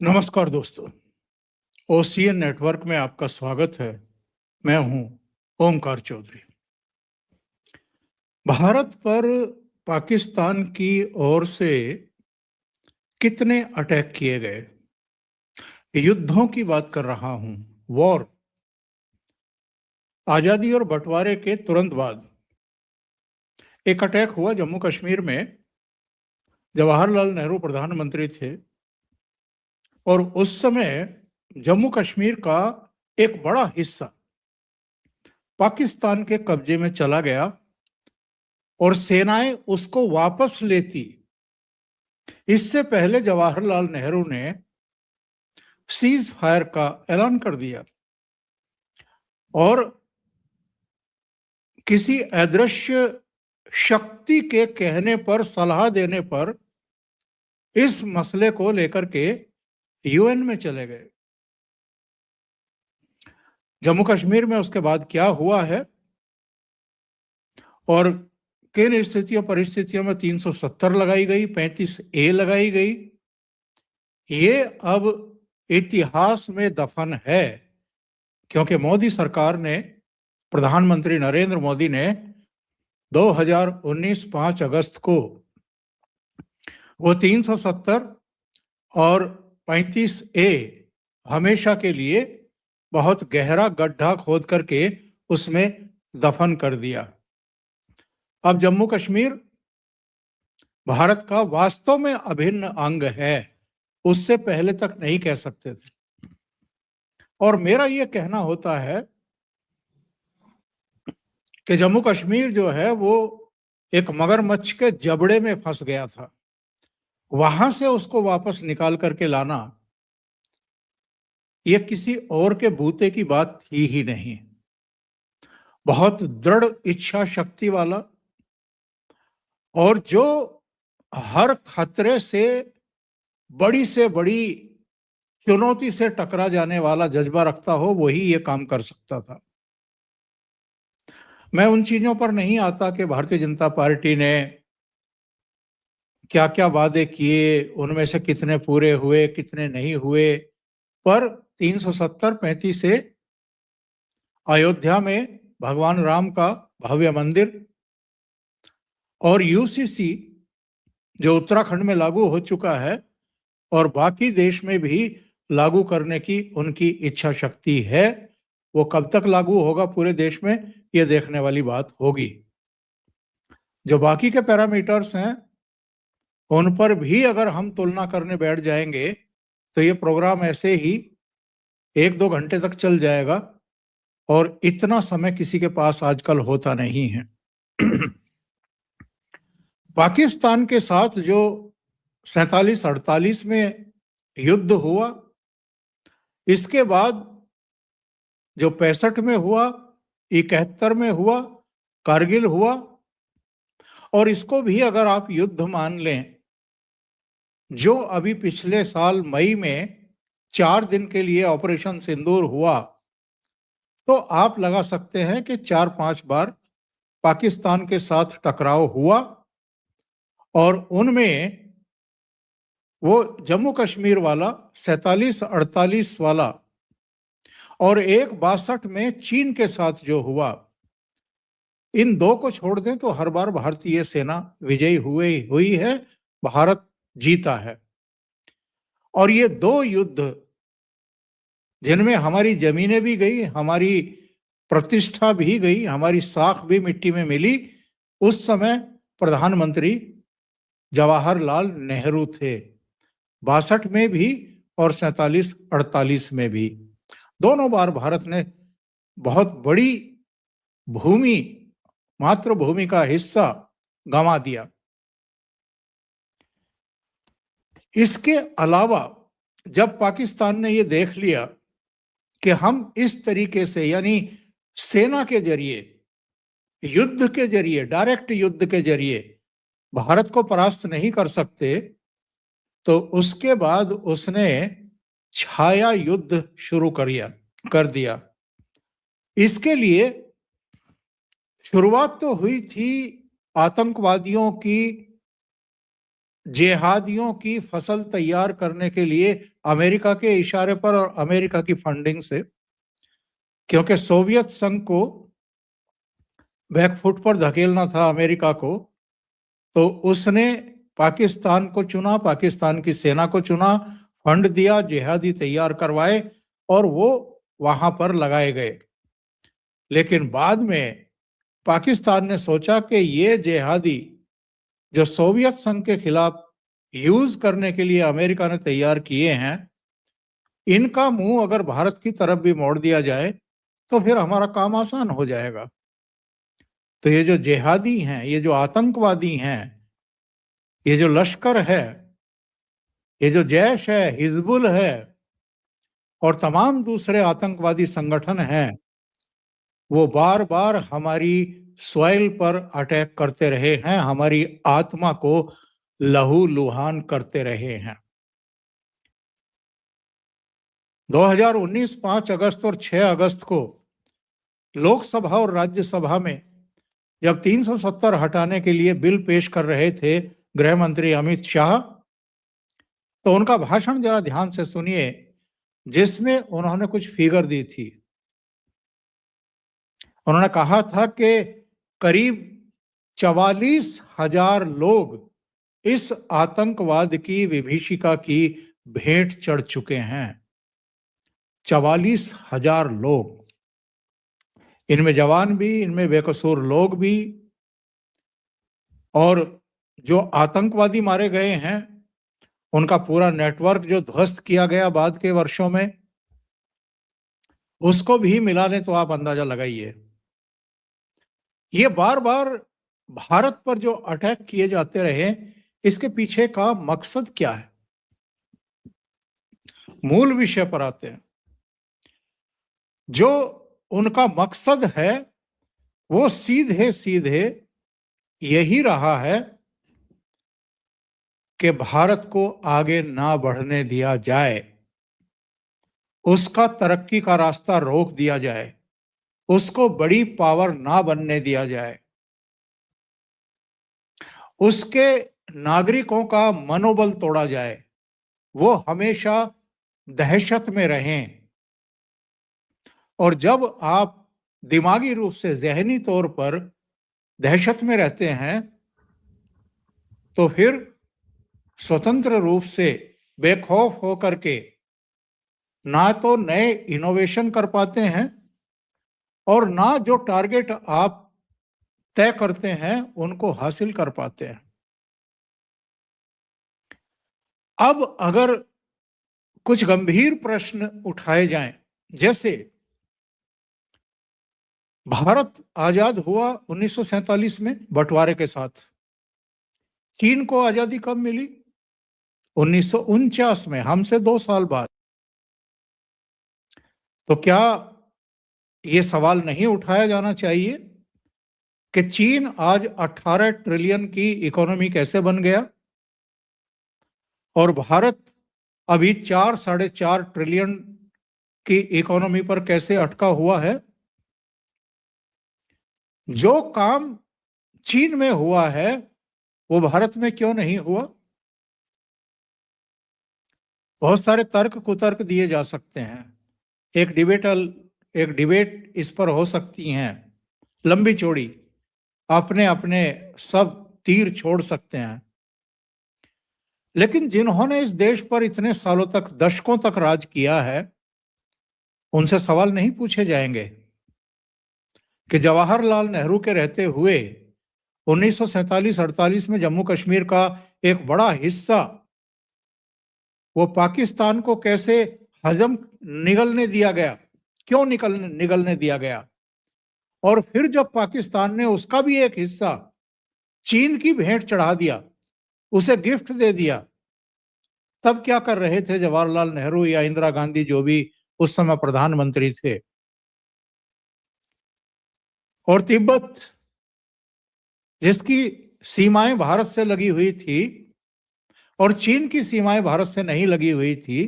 नमस्कार दोस्तों। OCN network में आपका स्वागत है। मैं हूं ओमकार चौधरी। भारत पर पाकिस्तान की ओर से कितने अटैक किए गए, युद्धों की बात कर रहा हूं। वॉर। आजादी और बंटवारे के तुरंत बाद एक अटैक हुआ जम्मू कश्मीर में। जवाहरलाल नेहरू प्रधानमंत्री थे और उस समय जम्मू कश्मीर का एक बड़ा हिस्सा पाकिस्तान के कब्जे में चला गया और सेनाएं उसको वापस लेती। इससे पहले जवाहरलाल नेहरू ने सीज फायर का ऐलान कर दिया और किसी अदृश्य शक्ति के कहने पर, सलाह देने पर इस मसले को लेकर के यूएन में चले गए। जम्मू कश्मीर में उसके बाद क्या हुआ है और किन स्थितियों परिस्थितियों में 370 लगाई गई, 35A लगाई गई, ये अब इतिहास में दफन है। क्योंकि मोदी सरकार ने, प्रधानमंत्री नरेंद्र मोदी ने 2019 5 अगस्त को वो 370 और 35A हमेशा के लिए बहुत गहरा गड्ढा खोद करके उसमें दफन कर दिया। अब जम्मू कश्मीर भारत का वास्तव में अभिन्न अंग है, उससे पहले तक नहीं कह सकते थे। और मेरा ये कहना होता है कि जम्मू कश्मीर जो है वो एक मगरमच्छ के जबड़े में फंस गया था। वहां से उसको वापस निकाल करके लाना ये किसी और के बूते की बात थी ही नहीं। बहुत दृढ़ इच्छा शक्ति वाला और जो हर खतरे से बड़ी चुनौती से टकरा जाने वाला जज्बा रखता हो, वही ये काम कर सकता था। मैं उन चीजों पर नहीं आता कि भारतीय जनता पार्टी ने क्या क्या वादे किए, उनमें से कितने पूरे हुए, कितने नहीं हुए। पर 370 35 से अयोध्या में भगवान राम का भव्य मंदिर और यूसीसी जो उत्तराखंड में लागू हो चुका है और बाकी देश में भी लागू करने की उनकी इच्छा शक्ति है। वो कब तक लागू होगा पूरे देश में, ये देखने वाली बात होगी। जो बाकी के पैरामीटर्स हैं उन पर भी अगर हम तुलना करने बैठ जाएंगे तो ये प्रोग्राम ऐसे ही 1-2 घंटे तक चल जाएगा और इतना समय किसी के पास आजकल होता नहीं है। पाकिस्तान के साथ जो 47-48 में युद्ध हुआ, इसके बाद जो 65 में हुआ, 71 में हुआ, कारगिल हुआ, और इसको भी अगर आप युद्ध मान लें, जो अभी पिछले साल मई में 4 दिन के लिए ऑपरेशन सिंदूर हुआ, तो आप लगा सकते हैं कि 4-5 बार पाकिस्तान के साथ टकराव हुआ और उनमें वो जम्मू कश्मीर वाला 47-48 वाला और एक 62 में चीन के साथ जो हुआ, इन दो को छोड़ दें तो हर बार भारतीय सेना विजयी हुई है, भारत जीता है। और ये दो युद्ध जिनमें हमारी जमीनें भी गई, हमारी प्रतिष्ठा भी गई, हमारी साख भी मिट्टी में मिली, उस समय प्रधानमंत्री जवाहरलाल नेहरू थे। 62 में भी और 47-48 में भी दोनों बार भारत ने बहुत बड़ी भूमि, मातृभूमि का हिस्सा गंवा दिया। इसके अलावा जब पाकिस्तान ने ये देख लिया कि हम इस तरीके से, यानी सेना के जरिए, युद्ध के जरिए, डायरेक्ट युद्ध के जरिए भारत को परास्त नहीं कर सकते, तो उसके बाद उसने छाया युद्ध शुरू कर दिया। इसके लिए शुरुआत तो हुई थी आतंकवादियों की जिहादियों की फसल तैयार करने के लिए अमेरिका के इशारे पर और अमेरिका की फंडिंग से, क्योंकि सोवियत संघ को बैकफुट पर धकेलना था अमेरिका को, तो उसने पाकिस्तान को चुना, पाकिस्तान की सेना को चुना, फंड दिया, जिहादी तैयार करवाए और वो वहां पर लगाए गए। लेकिन बाद में पाकिस्तान ने सोचा कि ये जिहादी जो सोवियत संघ के खिलाफ यूज करने के लिए अमेरिका ने तैयार किए हैं, इनका मुंह अगर भारत की तरफ भी मोड़ दिया जाए तो फिर हमारा काम आसान हो जाएगा। तो ये जो जिहादी हैं, ये जो आतंकवादी हैं, ये जो लश्कर है, ये जो जैश है, हिजबुल है और तमाम दूसरे आतंकवादी संगठन हैं, वो बार बार हमारी सॉइल पर अटैक करते रहे हैं, हमारी आत्मा को लहूलुहान करते रहे हैं। 2019 5 अगस्त और 6 अगस्त को लोकसभा और राज्यसभा में जब 370 हटाने के लिए बिल पेश कर रहे थे गृह मंत्री अमित शाह, तो उनका भाषण जरा ध्यान से सुनिए, जिसमें उन्होंने कुछ फिगर दी थी। उन्होंने कहा था कि करीब 44,000 लोग इस आतंकवाद की विभीषिका की भेंट चढ़ चुके हैं। 44,000 लोग, इनमें जवान भी, इनमें बेकसूर लोग भी, और जो आतंकवादी मारे गए हैं उनका पूरा नेटवर्क जो ध्वस्त किया गया बाद के वर्षों में, उसको भी मिला लें तो आप अंदाजा लगाइए। ये बार बार भारत पर जो अटैक किए जाते रहे, इसके पीछे का मकसद क्या है? मूल विषय पर आते हैं। जो उनका मकसद है वो सीधे सीधे यही रहा है कि भारत को आगे ना बढ़ने दिया जाए, उसका तरक्की का रास्ता रोक दिया जाए, उसको बड़ी पावर ना बनने दिया जाए, उसके नागरिकों का मनोबल तोड़ा जाए, वो हमेशा दहशत में रहें। और जब आप दिमागी रूप से, जहनी तौर पर दहशत में रहते हैं, तो फिर स्वतंत्र रूप से बेखौफ होकर के ना तो नए इनोवेशन कर पाते हैं और ना जो टारगेट आप तय करते हैं उनको हासिल कर पाते हैं। अब अगर कुछ गंभीर प्रश्न उठाए जाएं, जैसे भारत आजाद हुआ 1947 में बंटवारे के साथ, चीन को आजादी कब मिली? 1949 में, हमसे 2 साल बाद। तो क्या ये सवाल नहीं उठाया जाना चाहिए कि चीन आज 18 ट्रिलियन की इकोनॉमी कैसे बन गया और भारत अभी 4-4.5 ट्रिलियन की इकोनॉमी पर कैसे अटका हुआ है? जो काम चीन में हुआ है वो भारत में क्यों नहीं हुआ? बहुत सारे तर्क कुतर्क दिए जा सकते हैं, एक डिबेट इस पर हो सकती हैं, लंबी चौड़ी, अपने अपने सब तीर छोड़ सकते हैं। लेकिन जिन्होंने इस देश पर इतने सालों तक, दशकों तक राज किया है, उनसे सवाल नहीं पूछे जाएंगे कि जवाहरलाल नेहरू के रहते हुए 1947-48 में जम्मू कश्मीर का एक बड़ा हिस्सा वो पाकिस्तान को कैसे हजम निगलने दिया गया, क्यों निगलने दिया गया? और फिर जब पाकिस्तान ने उसका भी एक हिस्सा चीन की भेंट चढ़ा दिया, उसे गिफ्ट दे दिया, तब क्या कर रहे थे जवाहरलाल नेहरू या इंदिरा गांधी, जो भी उस समय प्रधानमंत्री थे? और तिब्बत, जिसकी सीमाएं भारत से लगी हुई थी और चीन की सीमाएं भारत से नहीं लगी हुई थी,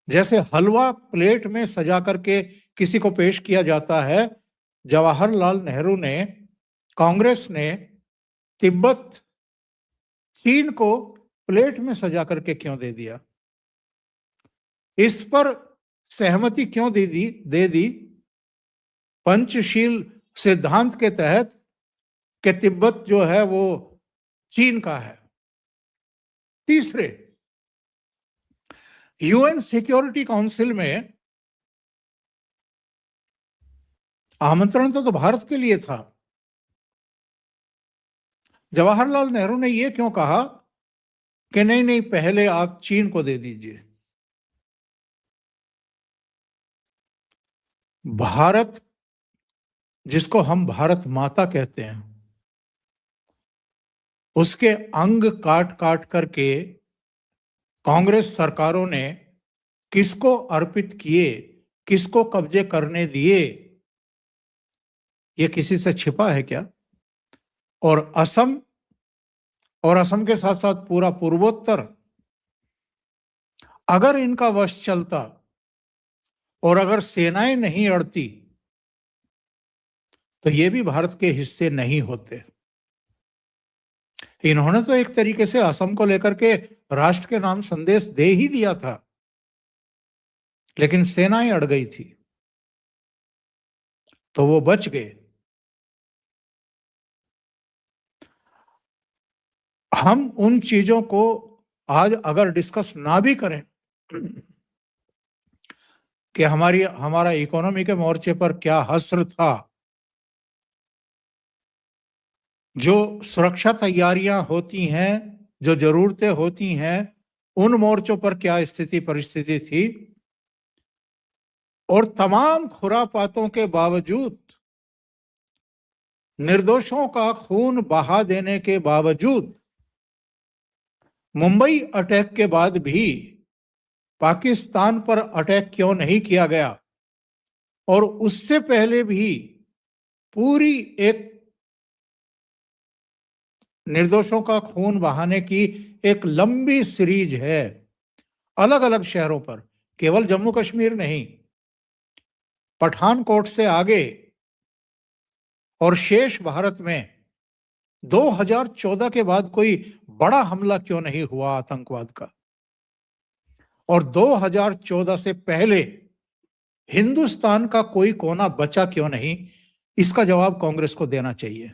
जैसे हलवा प्लेट में सजा करके किसी को पेश किया जाता है, जवाहरलाल नेहरू ने, कांग्रेस ने तिब्बत चीन को प्लेट में सजा करके क्यों दे दिया? इस पर सहमति क्यों दे दी? पंचशील सिद्धांत के तहत कि तिब्बत जो है वो चीन का है। तीसरे, यूएन सिक्योरिटी काउंसिल में आमंत्रण तो भारत के लिए था। जवाहरलाल नेहरू ने यह क्यों कहा कि नहीं नहीं, पहले आप चीन को दे दीजिए? भारत, जिसको हम भारत माता कहते हैं, उसके अंग काट काट करके कांग्रेस सरकारों ने किसको अर्पित किए, किसको कब्जे करने दिए, ये किसी से छिपा है क्या? और असम के साथ साथ पूरा पूर्वोत्तर अगर इनका वश चलता और अगर सेनाएं नहीं अड़ती तो ये भी भारत के हिस्से नहीं होते। इन्होंने तो एक तरीके से असम को लेकर के राष्ट्र के नाम संदेश दे ही दिया था, लेकिन सेनाएं अड़ गई थी तो वो बच गए। हम उन चीजों को आज अगर डिस्कस ना भी करें कि हमारा इकोनॉमी के मोर्चे पर क्या हश्र था, जो सुरक्षा तैयारियां होती हैं, जो जरूरतें होती हैं, उन मोर्चों पर क्या स्थिति परिस्थिति थी, और तमाम खुरापातों के बावजूद, निर्दोषों का खून बहा देने के बावजूद, मुंबई अटैक के बाद भी पाकिस्तान पर अटैक क्यों नहीं किया गया, और उससे पहले भी पूरी एक निर्दोषों का खून बहाने की एक लंबी सीरीज है अलग अलग शहरों पर, केवल जम्मू कश्मीर नहीं, पठानकोट से आगे और शेष भारत में 2014 के बाद कोई बड़ा हमला क्यों नहीं हुआ आतंकवाद का, और 2014 से पहले हिंदुस्तान का कोई कोना बचा क्यों नहीं? इसका जवाब कांग्रेस को देना चाहिए।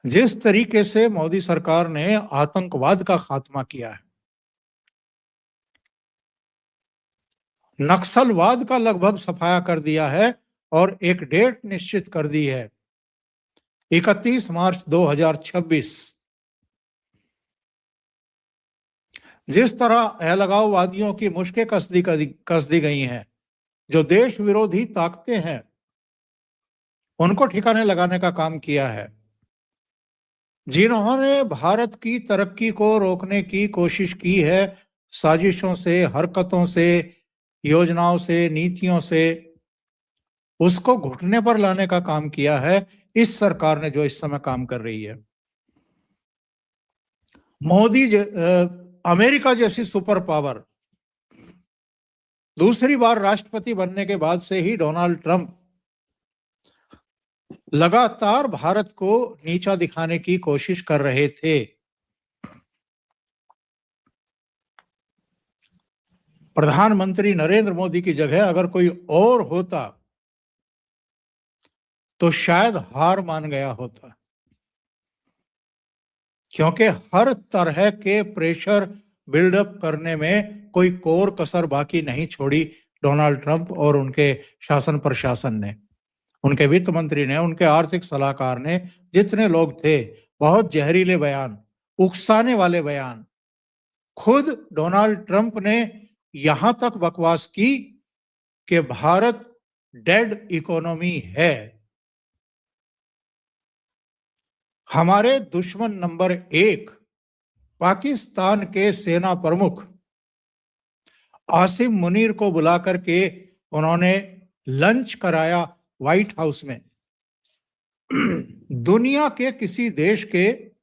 जिस तरीके से मोदी सरकार ने आतंकवाद का खात्मा किया है, नक्सलवाद का लगभग सफाया कर दिया है और एक डेट निश्चित कर दी है 31 मार्च 2026। जिस तरह अलगाववादियों की मुश्कें कस दी गई हैं, जो देश विरोधी ताकतें हैं, उनको ठिकाने लगाने का काम किया है, जिन्होंने भारत की तरक्की को रोकने की कोशिश की है साजिशों से, हरकतों से, योजनाओं से, नीतियों से, उसको घुटने पर लाने का काम किया है इस सरकार ने जो इस समय काम कर रही है। अमेरिका जैसी सुपर पावर दूसरी बार राष्ट्रपति बनने के बाद से ही डोनाल्ड ट्रंप लगातार भारत को नीचा दिखाने की कोशिश कर रहे थे। प्रधानमंत्री नरेंद्र मोदी की जगह अगर कोई और होता तो शायद हार मान गया होता, क्योंकि हर तरह के प्रेशर बिल्डअप करने में कोई कोर कसर बाकी नहीं छोड़ी डोनाल्ड ट्रंप और उनके शासन प्रशासन ने, उनके वित्त मंत्री ने, उनके आर्थिक सलाहकार ने, जितने लोग थे, बहुत जहरीले बयान, उकसाने वाले बयान। खुद डोनाल्ड ट्रंप ने यहां तक बकवास की कि भारत डेड इकोनॉमी है। हमारे दुश्मन नंबर 1 पाकिस्तान के सेना प्रमुख आसिम मुनीर को बुला करके उन्होंने लंच कराया व्हाइट हाउस में। दुनिया के किसी देश के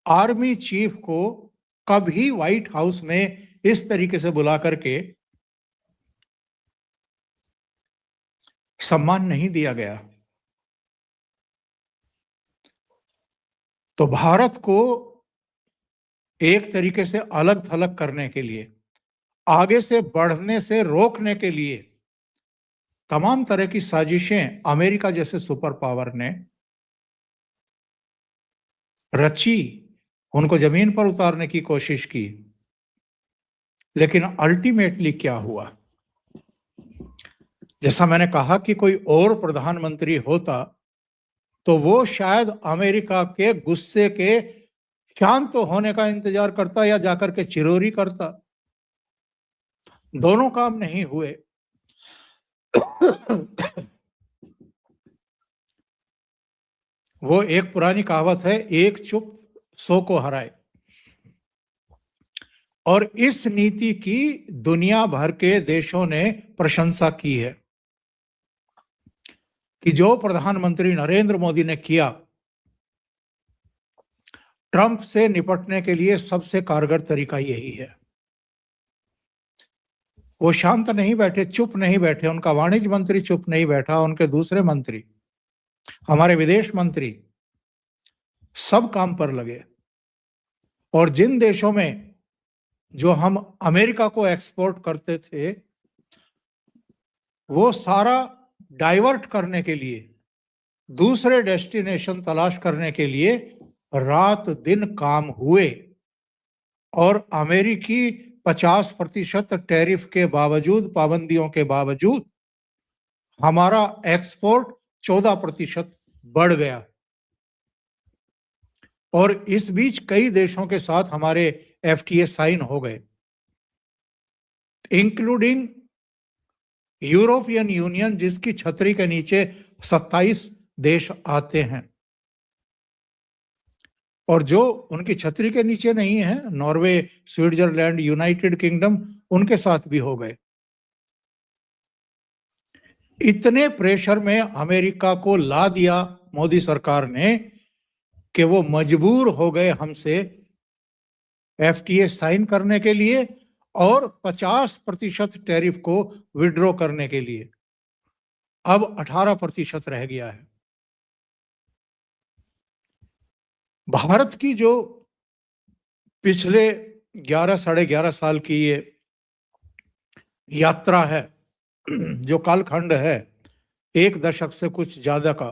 आर्मी चीफ को कभी व्हाइट हाउस में इस तरीके से बुला करके सम्मान नहीं दिया गया। तो भारत को एक तरीके से अलग थलग करने के लिए, आगे से बढ़ने से रोकने के लिए तमाम तरह की साजिशें अमेरिका जैसे सुपर पावर ने रची, उनको जमीन पर उतारने की कोशिश की। लेकिन अल्टीमेटली क्या हुआ? जैसा मैंने कहा कि कोई और प्रधानमंत्री होता तो वो शायद अमेरिका के गुस्से के शांत होने का इंतजार करता या जाकर के चिरोरी करता। दोनों काम नहीं हुए। वो एक पुरानी कहावत है, एक चुप 100 को हराए। और इस नीति की दुनिया भर के देशों ने प्रशंसा की है कि जो प्रधानमंत्री नरेंद्र मोदी ने किया, ट्रंप से निपटने के लिए सबसे कारगर तरीका यही है। वो शांत नहीं बैठे, चुप नहीं बैठे, उनका वाणिज्य मंत्री चुप नहीं बैठा, उनके दूसरे मंत्री, हमारे विदेश मंत्री सब काम पर लगे। और जिन देशों में जो हम अमेरिका को एक्सपोर्ट करते थे, वो सारा डाइवर्ट करने के लिए, दूसरे डेस्टिनेशन तलाश करने के लिए रात दिन काम हुए। और अमेरिकी 50% टैरिफ के बावजूद, पाबंदियों के बावजूद हमारा एक्सपोर्ट 14% बढ़ गया। और इस बीच कई देशों के साथ हमारे एफटीए साइन हो गए, इंक्लूडिंग यूरोपियन यूनियन, जिसकी छतरी के नीचे 27 देश आते हैं। और जो उनकी छतरी के नीचे नहीं है, नॉर्वे, स्विट्जरलैंड, यूनाइटेड किंगडम, उनके साथ भी हो गए। इतने प्रेशर में अमेरिका को ला दिया मोदी सरकार ने कि वो मजबूर हो गए हमसे एफटीए साइन करने के लिए और 50% टैरिफ को विड्रॉ करने के लिए। अब 18% रह गया है। भारत की जो पिछले 11 साढ़े 11 साल की ये यात्रा है, जो कालखंड है, 1 दशक से कुछ ज्यादा का,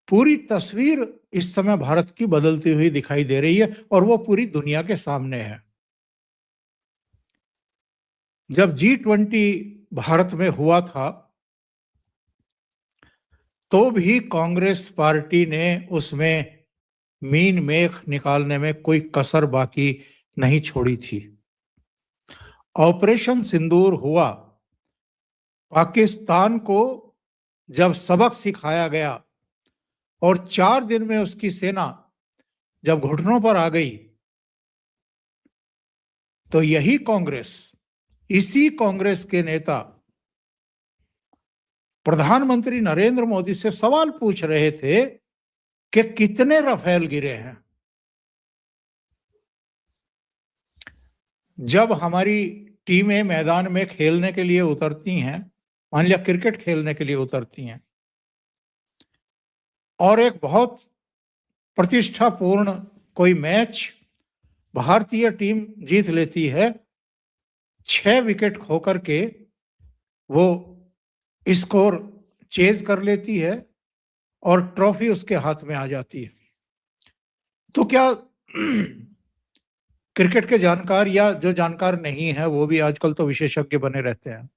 पूरी तस्वीर इस समय भारत की बदलती हुई दिखाई दे रही है और वो पूरी दुनिया के सामने है। जब G20 भारत में हुआ था तो भी कांग्रेस पार्टी ने उसमें मीन मेख निकालने में कोई कसर बाकी नहीं छोड़ी थी। ऑपरेशन सिंदूर हुआ, पाकिस्तान को जब सबक सिखाया गया और 4 दिन में उसकी सेना जब घुटनों पर आ गई, तो यही कांग्रेस, इसी कांग्रेस के नेता प्रधानमंत्री नरेंद्र मोदी से सवाल पूछ रहे थे कि कितने राफेल गिरे हैं। जब हमारी टीमें मैदान में खेलने के लिए उतरती हैं, मान लिया क्रिकेट खेलने के लिए उतरती हैं, और एक बहुत प्रतिष्ठापूर्ण कोई मैच भारतीय टीम जीत लेती है, 6 विकेट खो करके वो स्कोर चेज कर लेती है और ट्रॉफी उसके हाथ में आ जाती है। तो क्या क्रिकेट के जानकार या जो जानकार नहीं है वो भी आजकल तो विशेषज्ञ बने रहते हैं,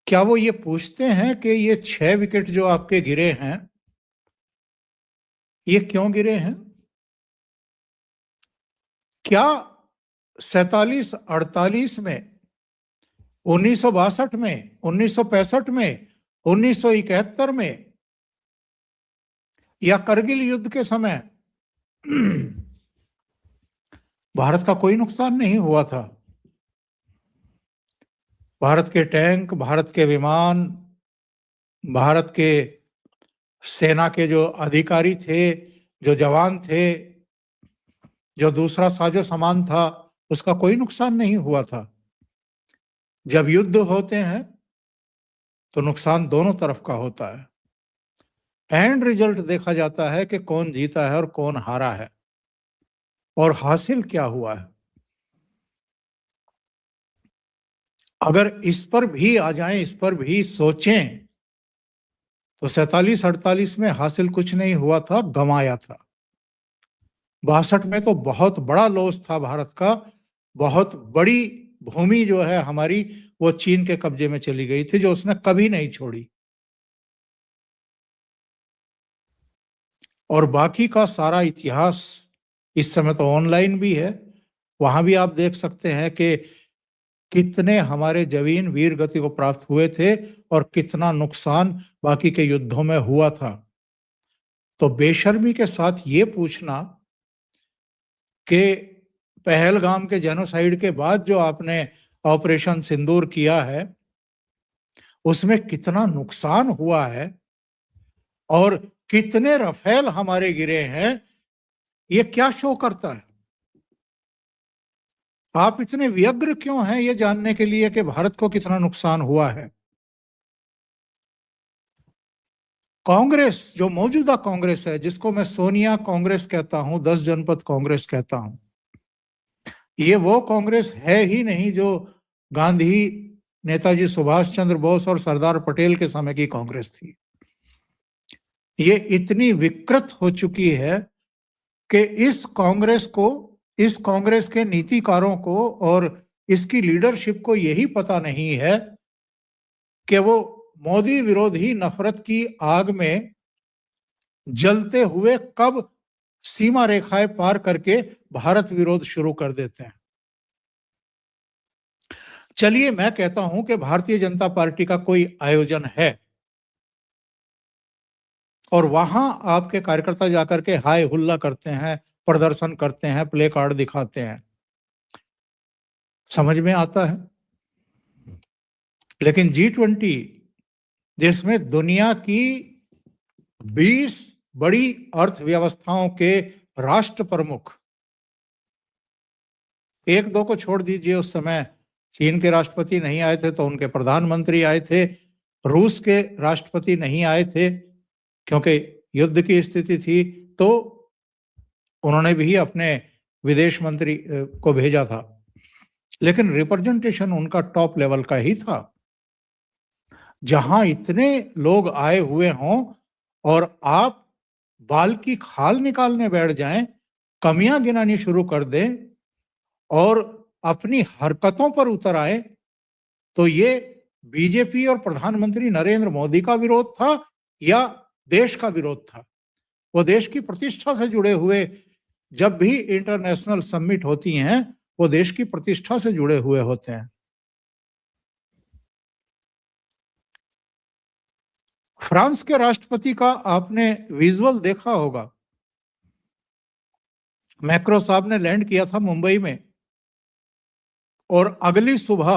क्या वो ये पूछते हैं कि ये 6 विकेट जो आपके गिरे हैं, ये क्यों गिरे हैं? क्या 47-48 में, 1962 में, 1965 में, 1971 में या करगिल युद्ध के समय भारत का कोई नुकसान नहीं हुआ था? भारत के टैंक, भारत के विमान, भारत के सेना के जो अधिकारी थे, जो जवान थे, जो दूसरा साजो सामान था, उसका कोई नुकसान नहीं हुआ था। जब युद्ध होते हैं तो नुकसान दोनों तरफ का होता है। एंड रिजल्ट देखा जाता है कि कौन जीता है और कौन हारा है और हासिल क्या हुआ है। अगर इस पर भी आ जाएं, इस पर भी सोचें, तो 47-48 में हासिल कुछ नहीं हुआ था, गंवाया था। 62 में तो बहुत बड़ा लॉस था भारत का, बहुत बड़ी भूमि जो है हमारी वो चीन के कब्जे में चली गई थी, जो उसने कभी नहीं छोड़ी। और बाकी का सारा इतिहास इस समय तो ऑनलाइन भी है, वहां भी आप देख सकते हैं कि कितने हमारे जवीन वीर गति को प्राप्त हुए थे और कितना नुकसान बाकी के युद्धों में हुआ था। तो बेशर्मी के साथ ये पूछना कि पहलगाम के जेनोसाइड के बाद जो आपने ऑपरेशन सिंदूर किया है, उसमें कितना नुकसान हुआ है और कितने रफेल हमारे गिरे हैं, ये क्या शो करता है? आप इतने व्यग्र क्यों हैं ये जानने के लिए कि भारत को कितना नुकसान हुआ है? कांग्रेस, जो मौजूदा कांग्रेस है, जिसको मैं सोनिया कांग्रेस कहता हूं, 10 जनपद कांग्रेस कहता हूं, ये वो कांग्रेस है ही नहीं जो गांधी, नेताजी सुभाष चंद्र बोस और सरदार पटेल के समय की कांग्रेस थी। ये इतनी विकृत हो चुकी है कि इस कांग्रेस के नीतिकारों को और इसकी लीडरशिप को यही पता नहीं है कि वो मोदी विरोधी नफरत की आग में जलते हुए कब सीमा रेखाएं पार करके भारत विरोध शुरू कर देते हैं। चलिए मैं कहता हूं कि भारतीय जनता पार्टी का कोई आयोजन है और वहां आपके कार्यकर्ता जाकर के हाय हुल्ला करते हैं, प्रदर्शन करते हैं, प्ले कार्ड दिखाते हैं, समझ में आता है। लेकिन G20, जिसमें दुनिया की 20 बड़ी अर्थव्यवस्थाओं के राष्ट्र प्रमुख, एक दो को छोड़ दीजिए, उस समय चीन के राष्ट्रपति नहीं आए थे तो उनके प्रधानमंत्री आए थे, रूस के राष्ट्रपति नहीं आए थे क्योंकि युद्ध की स्थिति थी, तो उन्होंने भी अपने विदेश मंत्री को भेजा था, लेकिन रिप्रेजेंटेशन उनका टॉप लेवल का ही था। जहां इतने लोग आए हुए हों और आप बाल की खाल निकालने बैठ जाएं, कमियां गिनानी शुरू कर दें और अपनी हरकतों पर उतर आए, तो ये बीजेपी और प्रधानमंत्री नरेंद्र मोदी का विरोध था या देश का विरोध था? वो देश की प्रतिष्ठा से जुड़े हुए, जब भी इंटरनेशनल समिट होती हैं, वो देश की प्रतिष्ठा से जुड़े हुए होते हैं। फ्रांस के राष्ट्रपति का आपने विजुअल देखा होगा। मैक्रो साहब ने लैंड किया था मुंबई में और अगली सुबह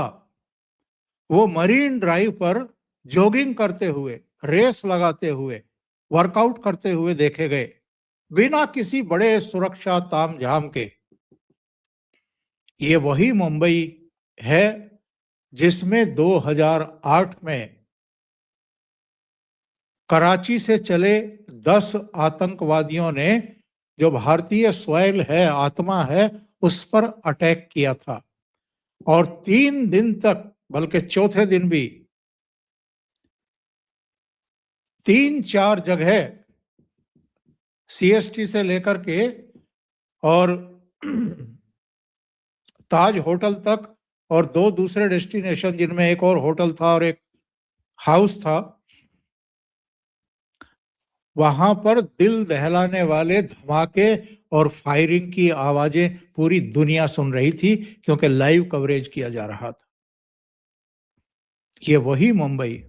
वो मरीन ड्राइव पर जॉगिंग करते हुए, रेस लगाते हुए, वर्कआउट करते हुए देखे गए, बिना किसी बड़े सुरक्षा तामझाम के। ये वही मुंबई है जिसमें 2008 में कराची से चले 10 आतंकवादियों ने, जो भारतीय सॉइल है, आत्मा है, उस पर अटैक किया था और 3 दिन तक, बल्कि चौथे दिन भी 3-4 जगह CST से लेकर के और ताज होटल तक और 2 दूसरे डेस्टिनेशन, जिनमें एक और होटल था और एक हाउस था, वहां पर दिल दहलाने वाले धमाके और फायरिंग की आवाजें पूरी दुनिया सुन रही थी क्योंकि लाइव कवरेज किया जा रहा था। ये वही मुंबई,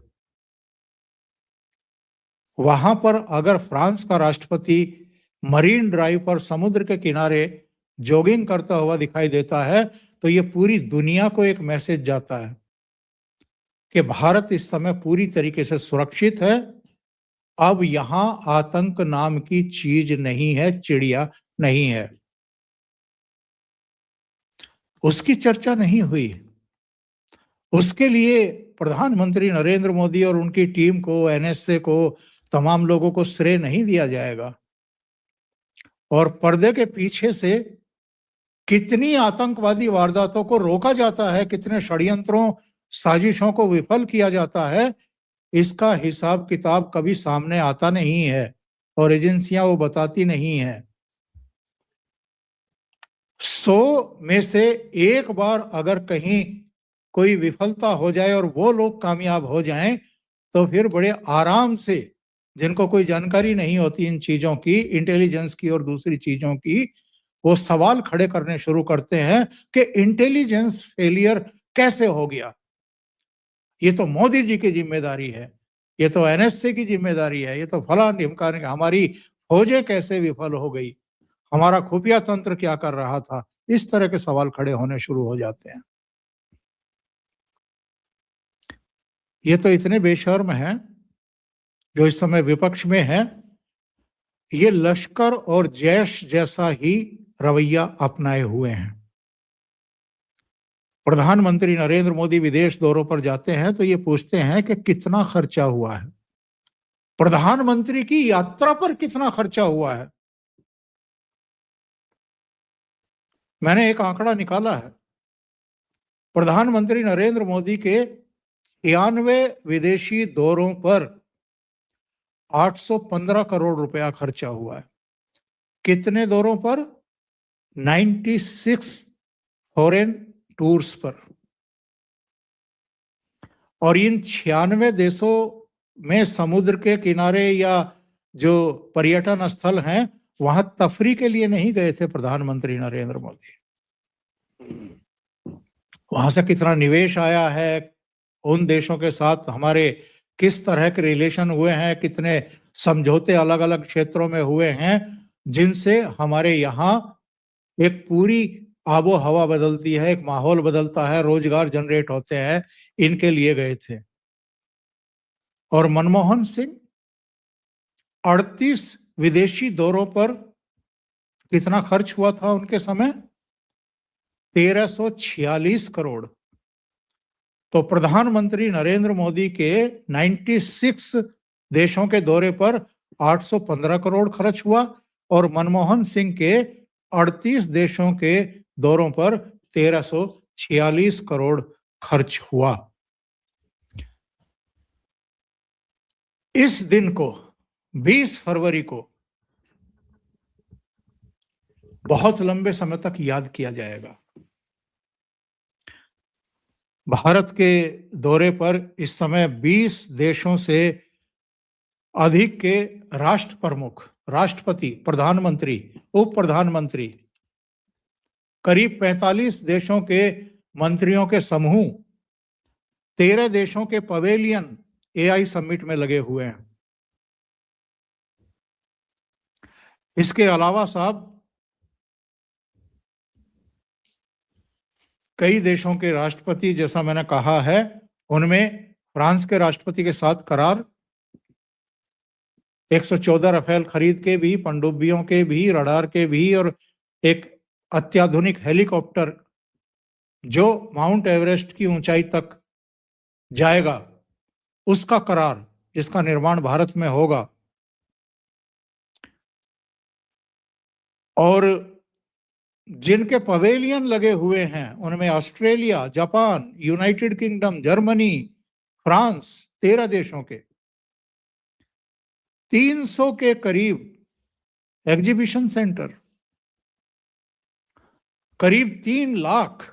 वहां पर अगर फ्रांस का राष्ट्रपति मरीन ड्राइव पर समुद्र के किनारे जॉगिंग करता हुआ दिखाई देता है, तो ये पूरी दुनिया को एक मैसेज जाता है कि भारत इस समय पूरी तरीके से सुरक्षित है। अब यहां आतंक नाम की चीज नहीं है, चिड़िया नहीं है। उसकी चर्चा नहीं हुई। उसके लिए प्रधानमंत्री नरेंद्र मोदी और उनकी टीम को, NSA को, तमाम लोगों को श्रेय नहीं दिया जाएगा। और पर्दे के पीछे से कितनी आतंकवादी वारदातों को रोका जाता है, कितने षड्यंत्रों, साजिशों को विफल किया जाता है, इसका हिसाब किताब कभी सामने आता नहीं है और एजेंसियां वो बताती नहीं है। 100 में से एक बार अगर कहीं कोई विफलता हो जाए और वो लोग कामयाब हो जाएं, तो फिर बड़े आराम से, जिनको कोई जानकारी नहीं होती इन चीजों की, इंटेलिजेंस की और दूसरी चीजों की, वो सवाल खड़े करने शुरू करते हैं कि इंटेलिजेंस फेलियर कैसे हो गया। ये तो मोदी जी की जिम्मेदारी है, ये तो एनएसए की जिम्मेदारी है, ये तो फलां ढिमकाने, हमारी फौजें कैसे विफल हो गई, हमारा खुफिया तंत्र क्या कर रहा था। इस तरह के सवाल खड़े होने शुरू हो जाते हैं। ये तो इतने बेशर्म हैं जो इस समय विपक्ष में हैं, ये लश्कर और जैश जैसा ही रवैया अपनाए हुए हैं। प्रधानमंत्री नरेंद्र मोदी विदेश दौरों पर जाते हैं तो ये पूछते हैं कि कितना खर्चा हुआ है, प्रधानमंत्री की यात्रा पर कितना खर्चा हुआ है। मैंने एक आंकड़ा निकाला है, प्रधानमंत्री नरेंद्र मोदी के 96 विदेशी दौरों पर 815 करोड़ रुपया खर्चा हुआ है। कितने दौरों पर? 96 फॉरेन टूर्स पर। और इन 96 देशों में समुद्र के किनारे या जो पर्यटन स्थल हैं, वहां तफरी के लिए नहीं गए थे प्रधानमंत्री नरेंद्र मोदी। वहां से कितना निवेश आया है, उन देशों के साथ हमारे किस तरह के रिलेशन हुए हैं, कितने समझौते अलग अलग क्षेत्रों में हुए हैं, जिनसे हमारे यहाँ एक पूरी आबो हवा बदलती है, एक माहौल बदलता है, रोजगार जनरेट होते हैं, इनके लिए गए थे। और मनमोहन सिंह 38 विदेशी दौरों पर कितना खर्च हुआ था उनके समय? 1346 करोड़। तो प्रधानमंत्री नरेंद्र मोदी के 96 देशों के दौरे पर 815 करोड़ खर्च हुआ और मनमोहन सिंह के 38 देशों के दौरों पर 1346 करोड़ खर्च हुआ। इस दिन को 20 फरवरी को बहुत लंबे समय तक याद किया जाएगा। भारत के दौरे पर इस समय 20 देशों से अधिक के राष्ट्र प्रमुख, राष्ट्रपति, प्रधानमंत्री, उप प्रधानमंत्री, करीब 45 देशों के मंत्रियों के समूह, 13 देशों के पवेलियन एआई समिट में लगे हुए हैं। इसके अलावा साहब कई देशों के राष्ट्रपति, जैसा मैंने कहा है, उनमें फ्रांस के राष्ट्रपति के साथ करार, 114 राफेल खरीद के भी, पनडुब्बियों के भी, रडार के भी, और एक अत्याधुनिक हेलीकॉप्टर जो माउंट एवरेस्ट की ऊंचाई तक जाएगा, उसका करार, जिसका निर्माण भारत में होगा। और जिनके पवेलियन लगे हुए हैं उनमें Australia, Japan, United kingdom, Germany, France, 13 देशों के 300 के करीब एग्जीबिशन सेंटर, करीब 3 लाख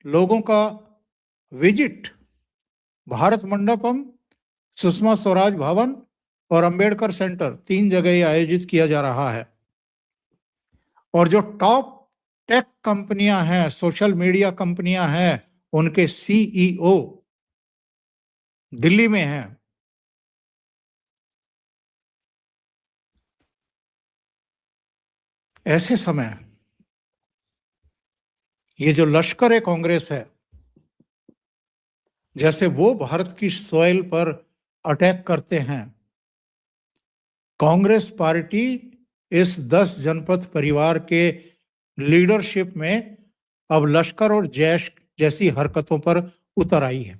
लोगों का विजिट भारत मंडपम, सुषमा स्वराज भवन और अंबेडकर सेंटर, 3 जगह आयोजित किया जा रहा है। और जो टॉप टेक कंपनियां हैं, सोशल मीडिया कंपनियां हैं, उनके सीईओ दिल्ली में हैं। ऐसे समय ये जो लश्कर ए कांग्रेस है, जैसे वो भारत की सॉइल पर अटैक करते हैं, कांग्रेस पार्टी इस 10 जनपद परिवार के लीडरशिप में अब लश्कर और जैश जैसी हरकतों पर उतर आई है।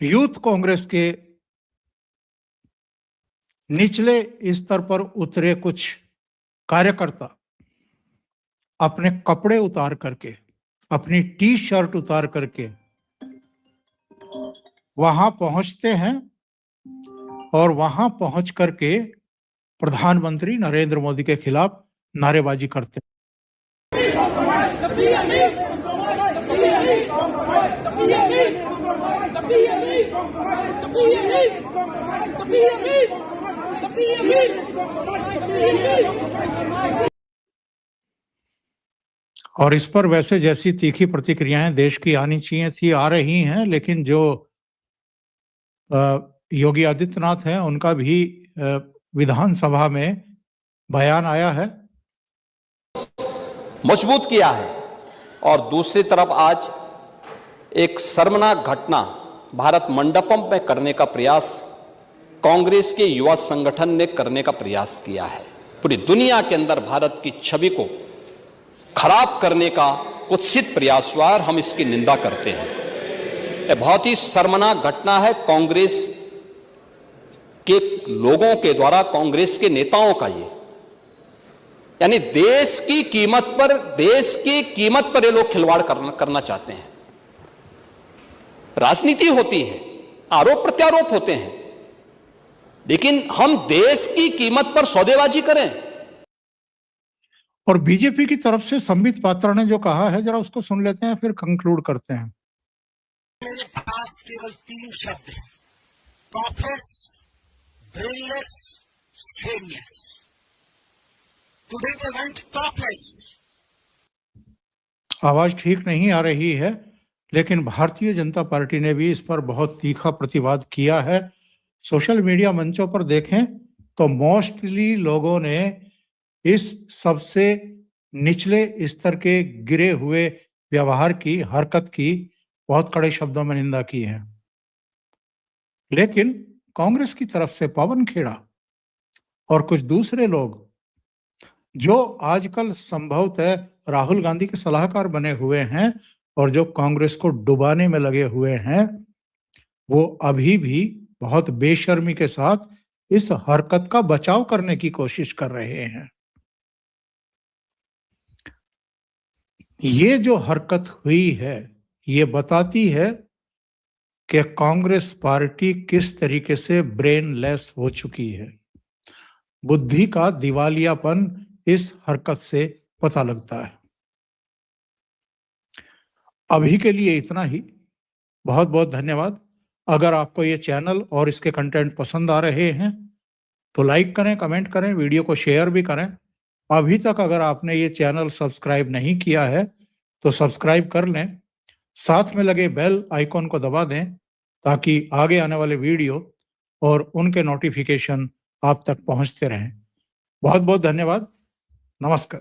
यूथ कांग्रेस के निचले स्तर पर उतरे कुछ कार्यकर्ता अपने कपड़े उतार करके, अपनी टी शर्ट उतार करके वहां पहुंचते हैं और वहां पहुंच करके प्रधानमंत्री नरेंद्र मोदी के खिलाफ नारेबाजी करते हैं। और इस पर वैसे जैसी तीखी प्रतिक्रियाएं देश की आनी चाहिए थी, आ रही हैं, लेकिन जो योगी आदित्यनाथ हैं उनका भी विधानसभा में बयान आया है, मजबूत किया है। और दूसरी तरफ आज एक शर्मनाक घटना भारत मंडपम में करने का प्रयास कांग्रेस के युवा संगठन ने करने का प्रयास किया है। पूरी दुनिया के अंदर भारत की छवि को खराब करने का कुत्सित प्रयास हुआ और हम इसकी निंदा करते हैं। यह बहुत ही शर्मनाक घटना है कांग्रेस के लोगों के द्वारा, कांग्रेस के नेताओं का। ये यानी देश की कीमत पर ये लोग खिलवाड़ करना चाहते हैं। राजनीति होती है, आरोप प्रत्यारोप होते हैं, लेकिन हम देश की कीमत पर सौदेबाजी करें। और बीजेपी की तरफ से संबित पात्रा ने जो कहा है, जरा उसको सुन लेते हैं, फिर कंक्लूड करते हैं। मेरे पास केवल 3 शब्द हैं: topless, brainless, shameless. Today they went topless. आवाज ठीक नहीं आ रही है, लेकिन भारतीय जनता पार्टी ने भी इस पर बहुत तीखा प्रतिवाद किया है। सोशल मीडिया मंचों पर देखें तो मोस्टली लोगों ने इस सबसे निचले स्तर के गिरे हुए व्यवहार की, हरकत की बहुत कड़े शब्दों में निंदा की है। लेकिन कांग्रेस की तरफ से पवन खेड़ा और कुछ दूसरे लोग जो आजकल संभवतः राहुल गांधी के सलाहकार बने हुए हैं और जो कांग्रेस को डुबाने में लगे हुए हैं, वो अभी भी बहुत बेशर्मी के साथ इस हरकत का बचाव करने की कोशिश कर रहे हैं। ये जो हरकत हुई है, ये बताती है कि कांग्रेस पार्टी किस तरीके से ब्रेनलेस हो चुकी है। बुद्धि का दिवालियापन इस हरकत से पता लगता है। अभी के लिए इतना ही। बहुत बहुत धन्यवाद। अगर आपको ये चैनल और इसके कंटेंट पसंद आ रहे हैं तो लाइक करें, कमेंट करें, वीडियो को शेयर भी करें। अभी तक अगर आपने ये चैनल सब्सक्राइब नहीं किया है तो सब्सक्राइब कर लें, साथ में लगे बेल आइकॉन को दबा दें ताकि आगे आने वाले वीडियो और उनके नोटिफिकेशन आप तक पहुंचते रहें। बहुत बहुत धन्यवाद। नमस्कार।